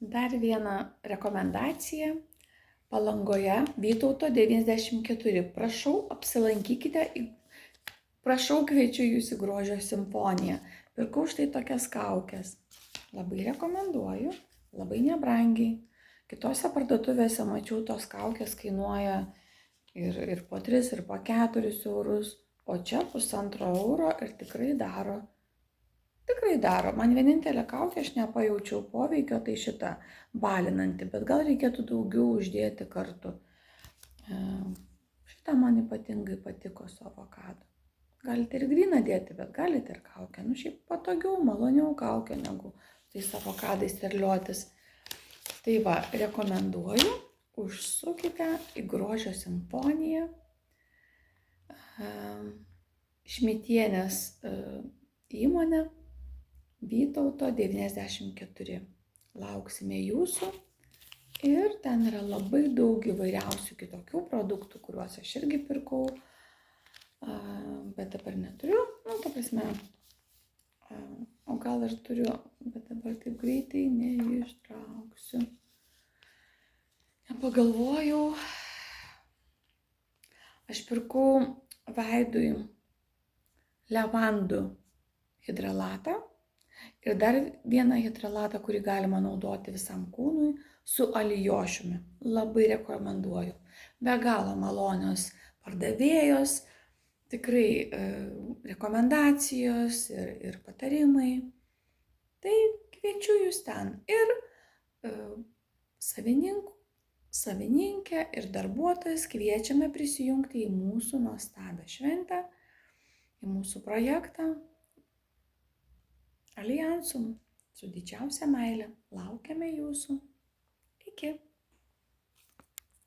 Dar viena rekomendacija. Palangoje Vytauto 94. Prašau, apsilankykite, prašau, kviečiu jūs į Grožio simfoniją. Pirkau štai tokias kaukes. Labai rekomenduoju, labai nebrangiai. Kitose parduotuvėse mačiau, tos kaukės kainuoja ir po 3, ir po 4 eurus, o čia 1,5 euro ir tikrai daro. Tikrai daro. Man vienintelė kaukė, aš nepajaučiau poveikio, tai šita balinanti, bet gal reikėtų daugiau uždėti kartu. Šitą man ypatingai patiko su avokadu. Galite ir gryną dėti, bet galite ir kaukę. Šiaip patogiau, maloniau kaukę negu tais avokadais terliotis. Tai va, rekomenduoju, užsukite į Grožio simfoniją. Šmitienės įmonė. Vytauto 94. Lauksime jūsų ir ten yra labai daug įvairiausių kitokių produktų, kuriuos aš irgi pirkau, bet dabar neturiu, ta prasme, o gal ir turiu, bet dabar taip greitai neištrauksiu. Pagalvojau, aš pirkau veidui levandų hidralatą. Ir dar vieną hidralatą, kurį galima naudoti visam kūnui, su alijošiumi. Labai rekomenduoju. Be galo malonios pardavėjos, tikrai rekomendacijos ir patarimai. Tai kviečiu jūs ten. Ir savininkę ir darbuotojas kviečiame prisijungti į mūsų nuostabią šventę, į mūsų projektą. Aljansum, su didžiausia meile. Laukiame jūsų. Iki.